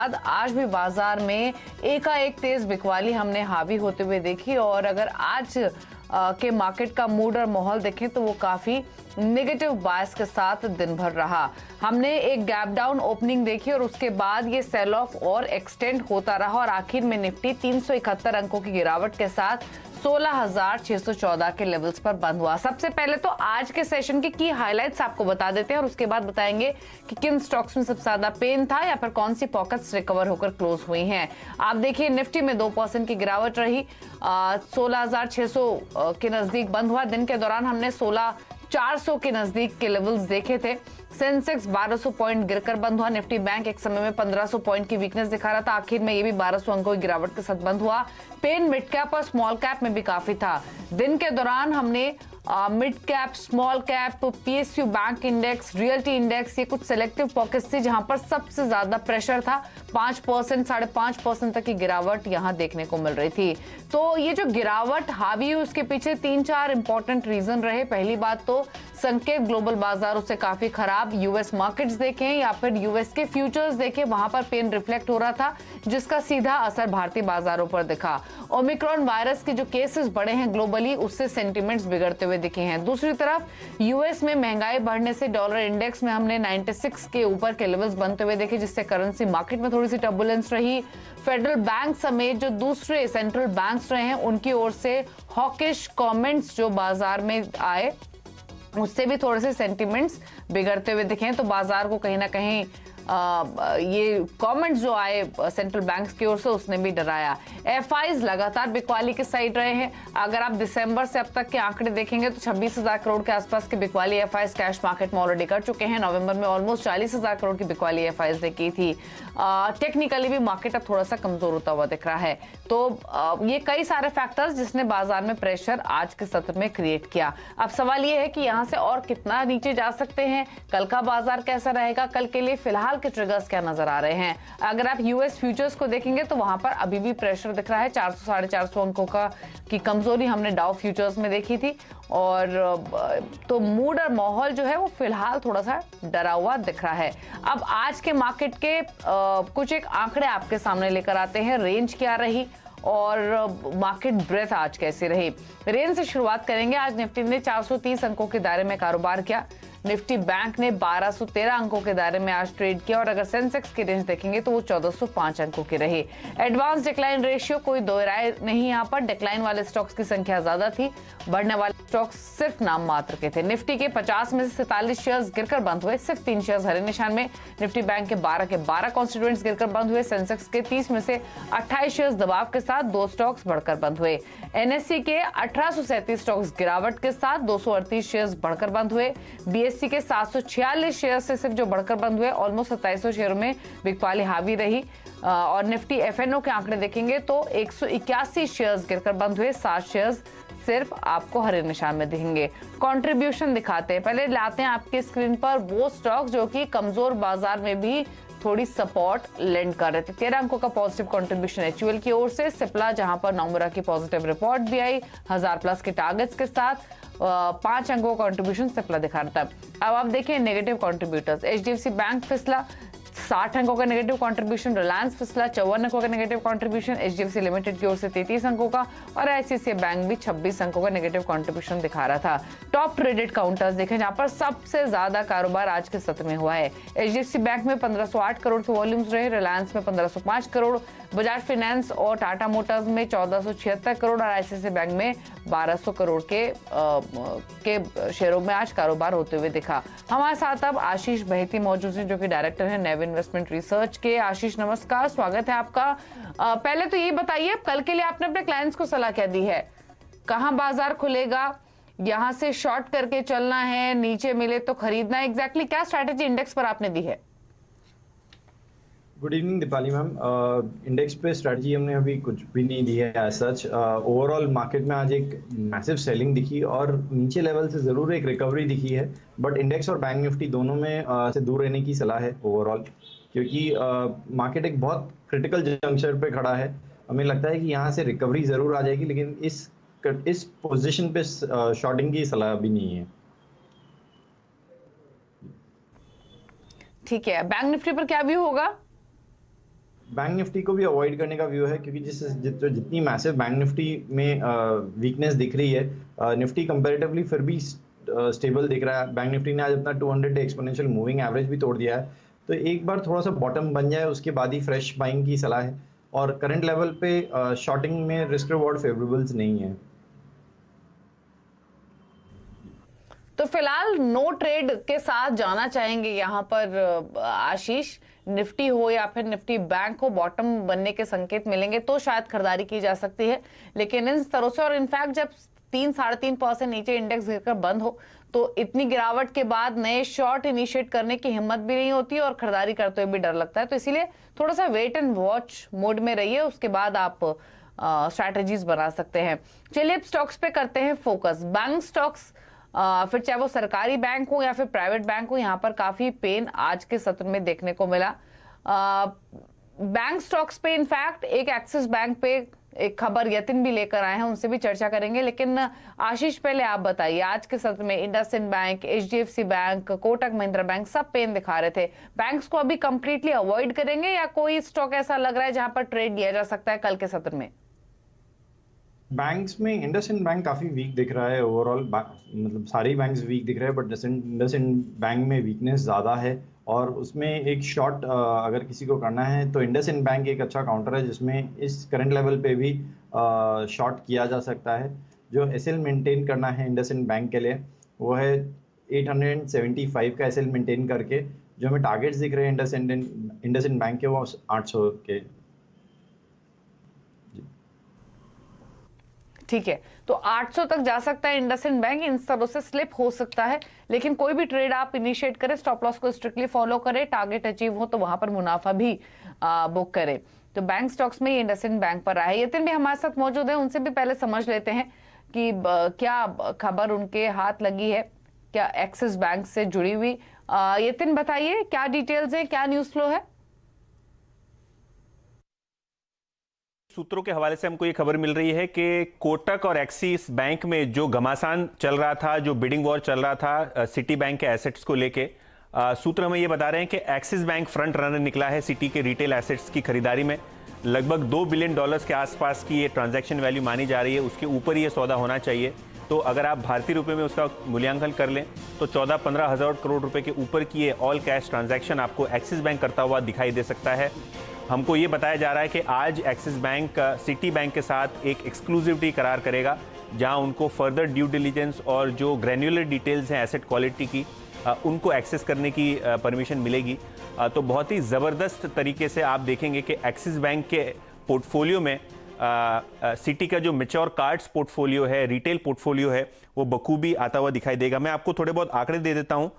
आज भी बाजार में एकाएक तेज बिकवाली हमने हावी होते हुए देखी और अगर आज के मार्केट का मूड और माहौल देखें तो वो काफी नेगेटिव बायस के साथ दिन भर रहा। हमने एक गैप डाउन ओपनिंग देखी और उसके बाद ये सेल ऑफ और एक्सटेंड होता रहा और आखिर में निफ्टी 371 अंकों की गिरावट के साथ 16,614 के लेवल्स पर बंद हुआ। सबसे पहले तो आज के सेशन की हाइलाइट्स आपको बता देते हैं और उसके बाद बताएंगे कि किन स्टॉक्स में सबसे ज्यादा पेन था या फिर कौन सी पॉकेट्स रिकवर होकर क्लोज हुई हैं। आप देखिए निफ्टी में 2% की गिरावट रही, 16,600 के नजदीक बंद हुआ। दिन के दौरान हमने 16,400 के नजदीक के लेवल्स देखे थे। सेंसेक्स 1200 पॉइंट गिरकर बंद हुआ। निफ्टी बैंक एक समय में 1500 पॉइंट की वीकनेस दिखा रहा था, आखिर में ये भी 1200 अंकों की गिरावट के साथ बंद हुआ। पेन मिड कैप और स्मॉल कैप में भी काफी था। दिन के दौरान हमने mid cap, small cap, PSU bank index, realty index, ये कुछ सिलेक्टिव पॉकेट्स थी जहां पर सबसे ज्यादा प्रेशर था। 5%, 5.5% तक की गिरावट यहां देखने को मिल रही थी। तो ये जो गिरावट हावी हुई उसके पीछे 3-4 इंपॉर्टेंट रीजन रहे। पहली बात तो संकेत ग्लोबल बाजारों से काफी खराब। यूएस मार्केट्स देखें या फिर यूएस के फ्यूचर्स देखें, वहां पर पेन रिफ्लेक्ट हो रहा था जिसका सीधा असर भारतीय बाजारों पर दिखा। ओमिक्रॉन वायरस के जो केसेस बढ़े हैं ग्लोबली, उससे सेंटिमेंट्स बिगड़ते हुए दिखे हैं। दूसरी तरफ यूएस में महंगाई बढ़ने से डॉलर इंडेक्स में हमने 96 के ऊपर के लेवल्स बनते हुए देखे, जिससे करेंसी मार्केट में थोड़ी सी टर्बुलेंस रही। फेडरल बैंक समेत जो दूसरे सेंट्रल बैंक्स रहे हैं उनकी ओर से हॉकिश कमेंट्स जो बाजार में आए, उससे भी थोड़े से सेंटिमेंट्स बिगड़ते हुए दिखे। तो बाजार को कहीं ना कहीं ये कमेंट्स जो आए सेंट्रल बैंक्स की ओर से उसने भी डराया। एफआईज लगातार बिकवाली के साइड रहे हैं। अगर आप दिसंबर से अब तक के आंकड़े देखेंगे तो 26,000 करोड़ के आसपास की बिकवाली एफआईज कैश मार्केट में ऑलरेडी कर चुके हैं। नवंबर में ऑलमोस्ट 40,000 करोड़ की बिकवाली एफआईज ने की थी। टेक्निकली भी मार्केट अब थोड़ा सा कमजोर होता हुआ दिख रहा है। तो ये कई सारे फैक्टर्स जिसने बाजार में प्रेशर आज के सत्र में क्रिएट किया। अब सवाल ये है कि यहाँ से और कितना नीचे जा सकते हैं, कल का बाजार कैसा रहेगा, कल के लिए फिलहाल के ट्रिगर्स क्या नजर आ रहे हैं। अगर आप यूएस फ्यूचर्स को देखेंगे तो वहां पर अभी भी प्रेशर दिख रहा है। 400-450 अंकों की कमजोरी हमने डाउ फ्यूचर्स में देखी थी और तो मूड और माहौल जो है वो फिलहाल थोड़ा सा डरा हुआ दिख रहा है। अब आज के मार्केट के कुछ एक आंकड़े आपके सामने लेकर आते हैं। रेंज क्या रही और मार्केट ब्रेथ आज कैसी रही। रेंज से शुरुआत करेंगे। आज निफ्टी ने 430 अंकों के दायरे में कारोबार किया। निफ्टी बैंक ने 1213 अंकों के दायरे में आज ट्रेड किया और अगर सेंसेक्स की रेंज देखेंगे तो वो 1405 अंकों की रही। एडवांस डिक्लाइन रेशियो कोई दो राय नहीं, यहाँ पर डिक्लाइन वाले स्टॉक्स की संख्या ज्यादा थी, बढ़ने वाले स्टॉक्स सिर्फ नाम मात्र के थे। निफ्टी के 50 में से 47 शेयर्स गिरकर बंद हुए, सिर्फ 3 शेयर्स हरे निशान में। निफ्टी बैंक के 12 कॉन्स्टिट्यूएंट्स गिरकर बंद हुए। सेंसेक्स के 30 में से 28 शेयर्स दबाव के साथ 2 स्टॉक्स बढ़कर बंद हुए। एनएससी के 1837 स्टॉक्स गिरावट के साथ 238 शेयर्स बढ़कर बंद हुए। बीएससी के 746 शेयर से सिर्फ जो बढ़कर बंद हुए, ऑलमोस्ट 2700 शेयरों में बिकवाली हावी रही। और निफ्टी एफएनओ के आंकड़े देखेंगे तो 181 शेयर्स गिरकर बंद हुए, 7 शेयर्स सिर्फ आपको हरे निशान में दिखेंगे। कंट्रीब्यूशन दिखाते हैं, पहले लाते हैं आपके स्क्रीन पर वो स्टॉक जो कि कमजोर बाजार में भी थोड़ी सपोर्ट लेंड कर रहे थे। 13 अंकों का पॉजिटिव कंट्रीब्यूशन एचयूएल की ओर से। सिप्ला जहां पर नोमुरा की पॉजिटिव रिपोर्ट भी आई 1000 प्लस के टारगेट्स के साथ, 5 अंकों का कंट्रीब्यूशन सिप्ला दिखा रहा था। अब आप देखिए नेगेटिव कंट्रीब्यूटर्स। एचडीएफसी बैंक फिसला 60 अंकों का नेगेटिव कंट्रीब्यूशन, रिलायंस फिसला 54 अंकों का नेगेटिव कंट्रीब्यूशन एचडीएफसी लिमिटेड की ओर से 33 अंकों का और आईसीआईसीआई बैंक भी 26 अंकों का नेगेटिव कंट्रीब्यूशन दिखा रहा था। टॉप ट्रेडेड काउंटर्स देखें जहां पर सबसे ज्यादा कारोबार आज के सत्र में हुआ है। एचडीएफसी बैंक में 1508 करोड़ के वॉल्यूम्स रहे, रिलायंस में 1505 करोड़, बजाज फाइनेंस और टाटा मोटर्स में 1476 करोड़ और आईसीआईसीआई बैंक में 1200 करोड़ के शेयरों में आज कारोबार होते हुए दिखा। हमारे साथ अब आशीष बहेती मौजूद हैं जो कि डायरेक्टर हैं नेव इन्वेस्टमेंट रिसर्च के। आशीष नमस्कार, स्वागत है आपका। पहले तो ये बताइए कल के लिए आपने अपने क्लाइंट्स को सलाह क्या दी है, कहां बाजार खुलेगा, यहां से शॉर्ट करके चलना है, नीचे मिले तो खरीदना है, एग्जैक्टली क्या स्ट्रैटेजी इंडेक्स पर आपने दी है? Good evening Deepali ma'am. Index पे स्ट्रेटजी हमने अभी कुछ भी नहीं दी है एज सच। ओवरऑल मार्केट में आज एक मैसिव सेलिंग दिखी और नीचे लेवल से ज़रूर एक रिकवरी दिखी है, बट इंडेक्स और बैंक निफ्टी दोनों में से दूर रहने की सलाह है ओवरऑल, क्योंकि मार्केट एक बहुत क्रिटिकल जंक्शन पे खड़ा है। हमें लगता है कि यहाँ से रिकवरी ज़रूर आ जाएगी, लेकिन इस पोजिशन पे शॉर्टिंग की सलाह अभी नहीं है। ठीक है, बैंक निफ्टी पर क्या व्यू होगा? बैंक निफ्टी को भी अवॉइड करने का व्यू है, क्योंकि जितनी मैसिव बैंक निफ्टी में वीकनेस दिख रही है, निफ्टी कंपैरेटिवली फिर भी स्टेबल दिख रहा है। बैंक निफ्टी ने आज अपना 200 डे एक्सपोनेंशियल मूविंग एवरेज भी तोड़ दिया है, तो एक बार थोड़ा सा बॉटम बन जाए उसके बाद ही फ्रेश बाइंग की सलाह है। और करंट लेवल पे शॉर्टिंग में रिस्क रिवॉर्ड फेवरेबल्स नहीं है। तो फिलहाल नो ट्रेड के साथ जाना चाहेंगे यहाँ पर आशीष। निफ्टी हो या फिर निफ्टी बैंक हो, बॉटम बनने के संकेत मिलेंगे तो शायद खरीदारी की जा सकती है, लेकिन इन स्तरों से और इनफैक्ट जब 3-3.5% नीचे इंडेक्स गिरकर बंद हो तो इतनी गिरावट के बाद नए शॉर्ट इनिशिएट करने की हिम्मत भी नहीं होती और खरीदारी करते हुए भी डर लगता है। तो इसीलिए थोड़ा सा वेट एंड वॉच मोड में रहिए, उसके बाद आप स्ट्रैटेजीज बना सकते हैं। चलिए अब स्टॉक्स पे करते हैं फोकस। बैंक स्टॉक्स, फिर चाहे वो सरकारी बैंक हो या फिर प्राइवेट बैंक हो, यहाँ पर काफी पेन आज के सत्र में देखने को मिला। बैंक स्टॉक्स पे इनफैक्ट एक एक्सिस बैंक पे एक खबर यतिन भी लेकर आए हैं, उनसे भी चर्चा करेंगे। लेकिन आशीष पहले आप बताइए, आज के सत्र में IndusInd bank, HDFC bank, Kotak Mahindra bank सब पेन दिखा रहे थे। बैंक्स को अभी कंप्लीटली अवॉइड करेंगे या कोई स्टॉक ऐसा लग रहा है जहां पर ट्रेड लिया जा सकता है कल के सत्र में? बैंक्स में इंडसइंड बैंक काफी वीक दिख रहा है ओवरऑल, मतलब सारी बैंक्स वीक दिख रहे हैं, बट इंडसइंड बैंक में वीकनेस ज्यादा है। और उसमें एक शॉर्ट अगर किसी को करना है तो इंडसइंड बैंक एक अच्छा काउंटर है, जिसमें इस करंट लेवल पे भी शॉर्ट किया जा सकता है। जो एसएल मेंटेन करना है इंडसइंड बैंक के लिए वो है 875 का एसएल मेंटेन करके, जो हमें टारगेट्स दिख रहे हैं इंडसइंड बैंक के वो 800 के। ठीक है, तो 800 तक जा सकता है इंडसइंड बैंक, इन स्तरों से स्लिप हो सकता है। लेकिन कोई भी ट्रेड आप इनिशिएट करें, स्टॉप लॉस को स्ट्रिक्टली फॉलो करें, टारगेट अचीव हो तो वहां पर मुनाफा भी बुक करें। तो बैंक स्टॉक्स में ये इंडसइंड बैंक पर रहा है। यतिन भी हमारे साथ मौजूद है, उनसे भी पहले समझ लेते हैं कि क्या खबर उनके हाथ लगी है, क्या एक्सिस बैंक से जुड़ी हुई। यतिन बताइए, क्या डिटेल्स है, क्या न्यूज फ्लो है? सूत्रों के हवाले से हमको ये खबर मिल रही है कि कोटक और एक्सिस बैंक में जो घमासान चल रहा था, जो बिडिंग वॉर चल रहा था सिटी बैंक के एसेट्स को लेके, सूत्र हमें ये बता रहे हैं कि एक्सिस बैंक फ्रंट रनर निकला है सिटी के रिटेल एसेट्स की खरीदारी में। लगभग $2 बिलियन के आसपास की ये ट्रांजैक्शन वैल्यू मानी जा रही है, उसके ऊपर ये सौदा होना चाहिए। तो अगर आप भारतीय रुपए में उसका मूल्यांकन कर लें तो 14-15 हज़ार करोड़ रुपए के ऊपर की ये ऑल कैश ट्रांजैक्शन आपको एक्सिस बैंक करता हुआ दिखाई दे सकता है। हमको ये बताया जा रहा है कि आज एक्सिस बैंक सिटी बैंक के साथ एक एक्सक्लूसिविटी करार करेगा, जहां उनको फर्दर ड्यू डिलीजेंस और जो ग्रैन्युलर डिटेल्स हैं एसेट क्वालिटी की, उनको एक्सेस करने की परमिशन मिलेगी। तो बहुत ही ज़बरदस्त तरीके से आप देखेंगे कि एक्सिस बैंक के पोर्टफोलियो में सिटी का जो मैच्योर कार्ड्स पोर्टफोलियो है, रिटेल पोर्टफोलियो है, वो बखूबी आता हुआ दिखाई देगा। मैं आपको थोड़े बहुत आंकड़े दे देता हूँ।